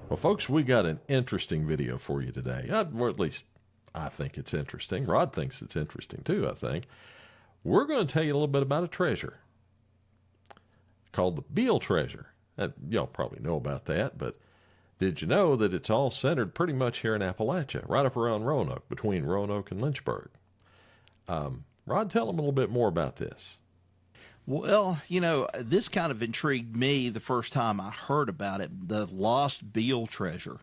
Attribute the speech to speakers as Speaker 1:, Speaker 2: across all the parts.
Speaker 1: Well, folks, we got an interesting video for you today. Or at least I think it's interesting. Rod thinks it's interesting too, I think. We're going to tell you a little bit about a treasure called the Beale Treasure. Y'all probably know about that, but did you know that it's all centered pretty much here in Appalachia, right up around Roanoke, between Roanoke and Lynchburg? Rod, tell them a little bit more about this.
Speaker 2: Well, this kind of intrigued me the first time I heard about it, the lost Beale treasure,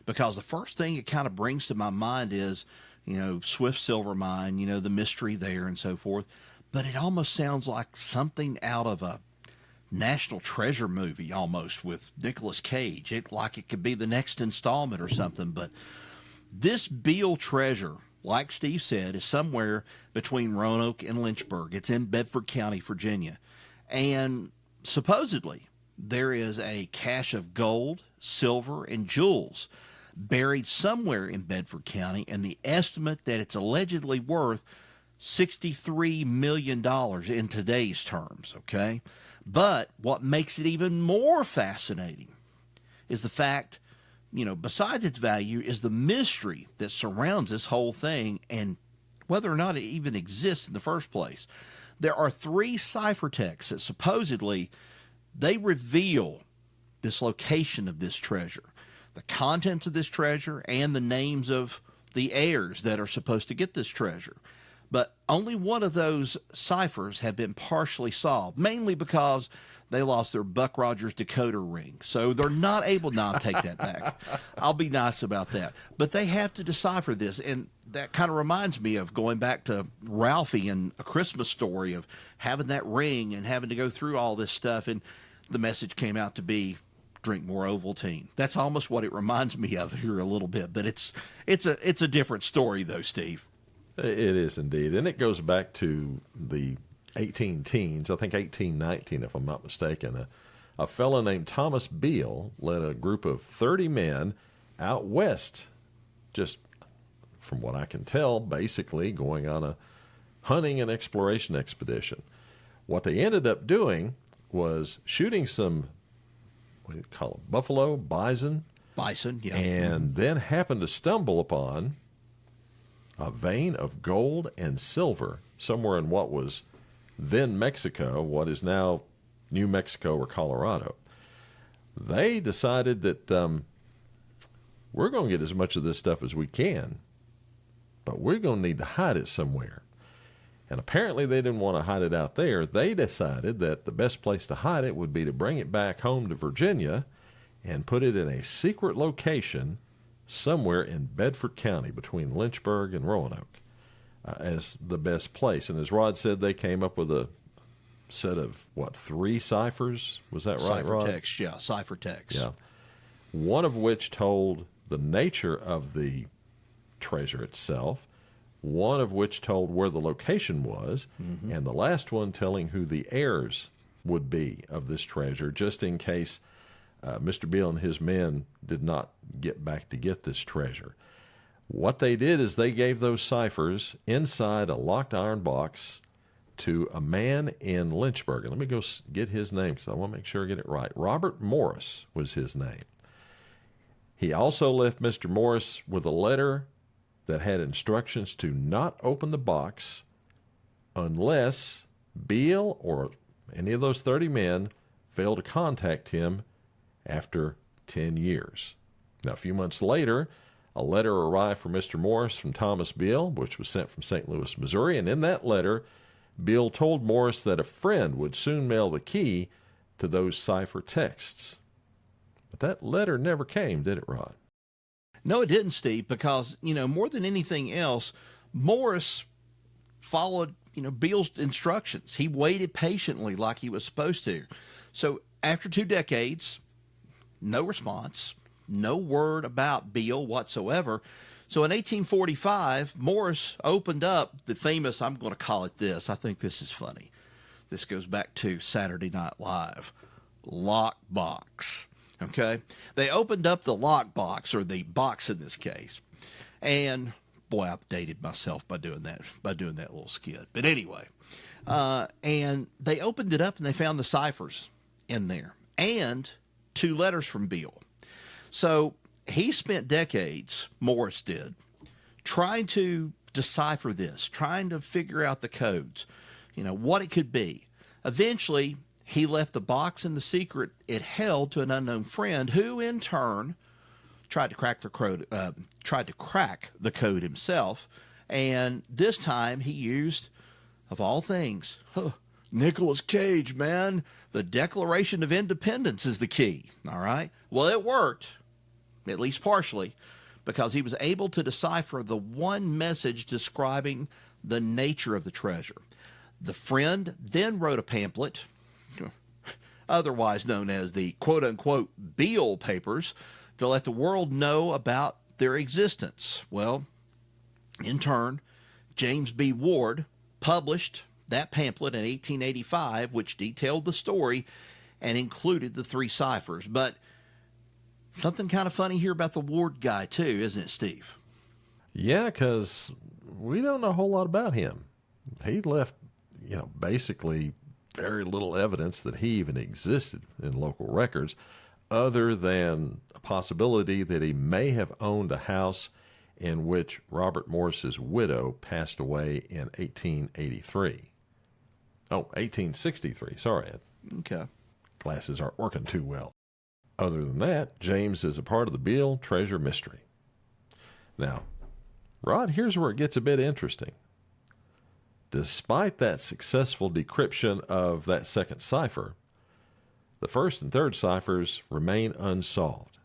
Speaker 2: because the first thing it kind of brings to my mind is, Swift Silver Mine, the mystery there and so forth. But it almost sounds like something out of a National Treasure movie almost with Nicolas Cage. Like it could be the next installment or something. But this Beale treasure, like Steve said, is somewhere between Roanoke and Lynchburg. It's in Bedford County, Virginia. And supposedly there is a cache of gold, silver, and jewels buried somewhere in Bedford County, and the estimate that it's allegedly worth $63 million in today's terms, okay? But what makes it even more fascinating is the fact, besides its value, is the mystery that surrounds this whole thing and whether or not it even exists in the first place. There are 3 ciphertexts that supposedly they reveal this location of this treasure, the contents of this treasure, and the names of the heirs that are supposed to get this treasure. But only one of those ciphers have been partially solved, mainly because they lost their Buck Rogers decoder ring. So they're not able to take that back. I'll be nice about that. But they have to decipher this. And that kind of reminds me of going back to Ralphie and A Christmas Story, of having that ring and having to go through all this stuff. And the message came out to be, drink more Ovaltine. That's almost what it reminds me of here a little bit. But it's a different story, though, Steve.
Speaker 1: It is indeed. And it goes back to the 18-teens, I think 1819, if I'm not mistaken. A fellow named Thomas Beale led a group of 30 men out west, just from what I can tell, basically going on a hunting and exploration expedition. What they ended up doing was shooting some, what do you call them, buffalo, bison?
Speaker 2: Bison, yeah.
Speaker 1: And then happened to stumble upon a vein of gold and silver somewhere in what was then Mexico, what is now New Mexico or Colorado. They decided that we're going to get as much of this stuff as we can, but we're going to need to hide it somewhere. And apparently they didn't want to hide it out there. They decided that the best place to hide it would be to bring it back home to Virginia and put it in a secret location somewhere in Bedford County between Lynchburg and Roanoke as the best place. And as Rod said, they came up with a set of, 3 ciphers? Was that right, Rod?
Speaker 2: Ciphertext, yeah, ciphertext.
Speaker 1: Yeah. One of which told the nature of the treasure itself, one of which told where the location was, and the last one telling who the heirs would be of this treasure, just in case Mr. Beale and his men did not get back to get this treasure. What they did is they gave those ciphers inside a locked iron box to a man in Lynchburg. And let me go get his name because I want to make sure I get it right. Robert Morris was his name. He also left Mr. Morris with a letter that had instructions to not open the box unless Beale or any of those 30 men failed to contact him after 10 years. Now, a few months later, a letter arrived for Mr. Morris from Thomas Beale, which was sent from St. Louis, Missouri, and in that letter, Beale told Morris that a friend would soon mail the key to those cipher texts. But that letter never came, did it, Rod?
Speaker 2: No, it didn't, Steve, because, more than anything else, Morris followed, Beale's instructions. He waited patiently like he was supposed to. So after 2 decades, no response, no word about Beale whatsoever. So in 1845, Morris opened up the famous, I'm going to call it this, I think this is funny. This goes back to Saturday Night Live, lockbox. Okay? They opened up the lockbox, or the box in this case. And boy, I dated myself by doing that little skit. But anyway, and they opened it up and they found the ciphers in there and 2 letters from Beale. So he spent decades, Morris did, trying to decipher this, trying to figure out the codes, what it could be. Eventually, he left the box and the secret it held to an unknown friend, who in turn tried to crack the code himself. And this time he used, of all things, Nicolas Cage, man. The Declaration of Independence is the key. All right. Well, it worked, at least partially, because he was able to decipher the one message describing the nature of the treasure. The friend then wrote a pamphlet, otherwise known as the quote-unquote Beale Papers, to let the world know about their existence. Well, in turn, James B. Ward published that pamphlet in 1885, which detailed the story and included the 3 ciphers. But something kind of funny here about the Ward guy, too, isn't it, Steve?
Speaker 1: Yeah, because we don't know a whole lot about him. He left, basically very little evidence that he even existed in local records, other than a possibility that he may have owned a house in which Robert Morris's widow passed away in 1883. Oh, 1863. Sorry.
Speaker 2: Okay.
Speaker 1: Glasses aren't working too well. Other than that, James is a part of the Beale Treasure mystery. Now, Rod, here's where it gets a bit interesting. Despite that successful decryption of that second cipher, the first and third ciphers remain unsolved.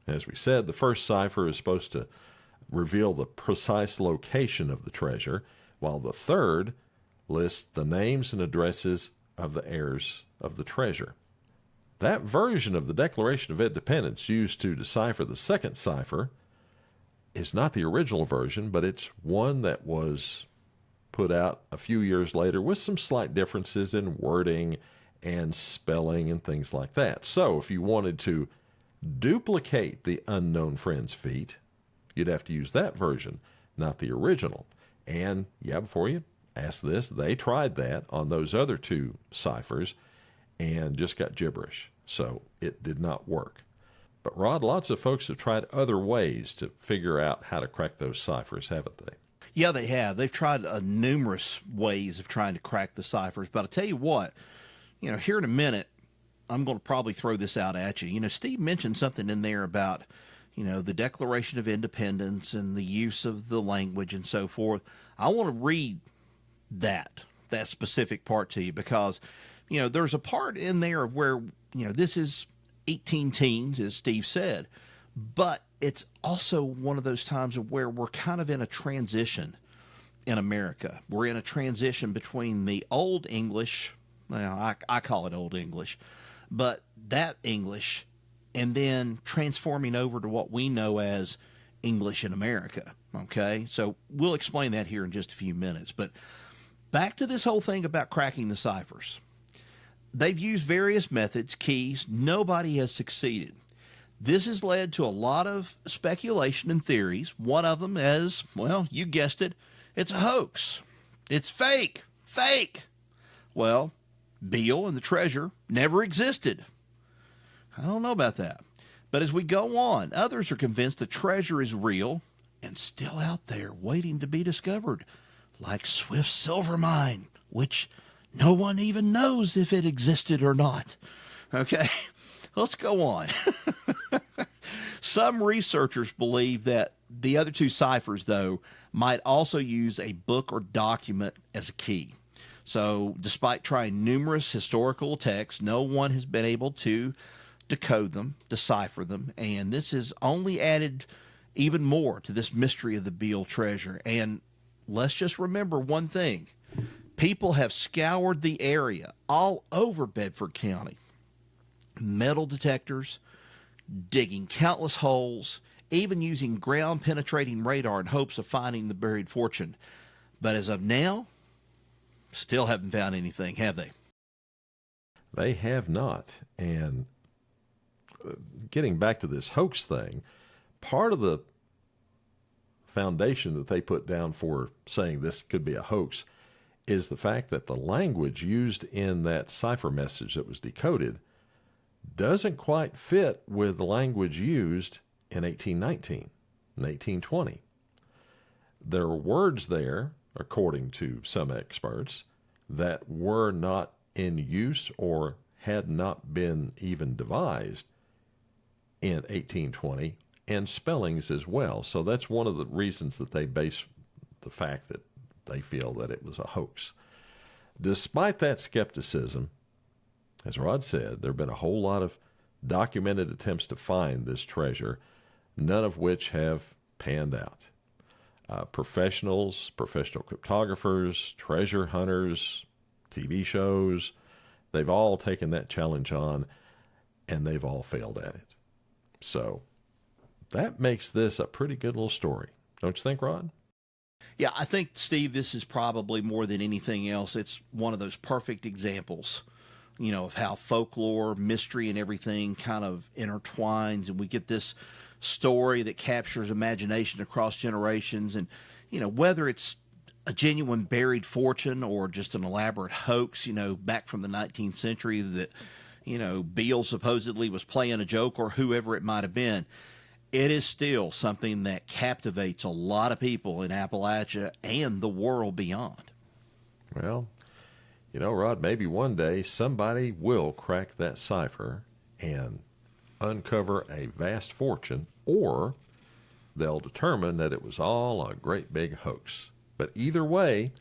Speaker 1: As we said, the first cipher is supposed to reveal the precise location of the treasure, while the third lists the names and addresses of the heirs of the treasure. That version of the Declaration of Independence used to decipher the second cipher is not the original version, but it's one that was put out a few years later with some slight differences in wording and spelling and things like that. So if you wanted to duplicate the unknown friend's feat, you'd have to use that version, not the original. And before you ask this, they tried that on those other 2 ciphers and just got gibberish. So it did not work. But Rod, lots of folks have tried other ways to figure out how to crack those ciphers, haven't they?
Speaker 2: Yeah, they have. They've tried numerous ways of trying to crack the ciphers. But I'll tell you what, here in a minute, I'm going to probably throw this out at you. Steve mentioned something in there about, the Declaration of Independence and the use of the language and so forth. I want to read that specific part to you because, there's a part in there of where, this is 18 teens, as Steve said, but it's also one of those times of where we're kind of in a transition in America. We're in a transition between the Old English, I call it Old English, but that English, and then transforming over to what we know as English in America. Okay, so we'll explain that here in just a few minutes. But back to this whole thing about cracking the ciphers. They've used various methods, keys. Nobody has succeeded. This has led to a lot of speculation and theories. One of them is, well, you guessed it, it's a hoax. It's fake. Fake. Well, Beale and the treasure never existed. I don't know about that. But as we go on, others are convinced the treasure is real and still out there waiting to be discovered, like Swift's silver mine, which no one even knows if it existed or not. Okay, let's go on. Some researchers believe that the other 2 ciphers, though, might also use a book or document as a key. So despite trying numerous historical texts, no one has been able to decode them, decipher them, and this has only added even more to this mystery of the Beale treasure. And let's just remember one thing. People have scoured the area all over Bedford County. Metal detectors, digging countless holes, even using ground-penetrating radar in hopes of finding the buried fortune. But as of now, still haven't found anything, have they?
Speaker 1: They have not. And getting back to this hoax thing, part of the foundation that they put down for saying this could be a hoax is the fact that the language used in that cipher message that was decoded doesn't quite fit with the language used in 1819 and 1820. There are words there, according to some experts, that were not in use or had not been even devised in 1820, and spellings as well. So that's one of the reasons that they base the fact that they feel that it was a hoax. Despite that skepticism, as Rod said, there have been a whole lot of documented attempts to find this treasure, none of which have panned out. Professional cryptographers, treasure hunters, TV shows, they've all taken that challenge on, and they've all failed at it. So that makes this a pretty good little story. Don't you think, Rod?
Speaker 2: Yeah, I think, Steve, this is probably more than anything else, it's one of those perfect examples, of how folklore, mystery, and everything kind of intertwines, and we get this story that captures imagination across generations. And, whether it's a genuine buried fortune or just an elaborate hoax, back from the 19th century that, Beale supposedly was playing a joke, or whoever it might have been, it is still something that captivates a lot of people in Appalachia and the world beyond.
Speaker 1: Well, Rod, maybe one day somebody will crack that cipher and uncover a vast fortune, or they'll determine that it was all a great big hoax. But either way,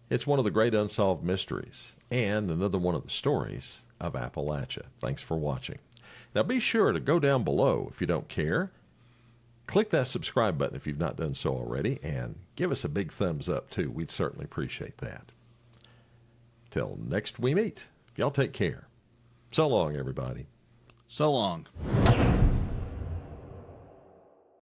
Speaker 1: it's one of the great unsolved mysteries and another one of the stories of Appalachia. Thanks for watching. Now be sure to go down below if you don't care. Click that subscribe button if you've not done so already, and give us a big thumbs up too. We'd certainly appreciate that. Till next we meet, y'all take care. So long, everybody.
Speaker 2: So long.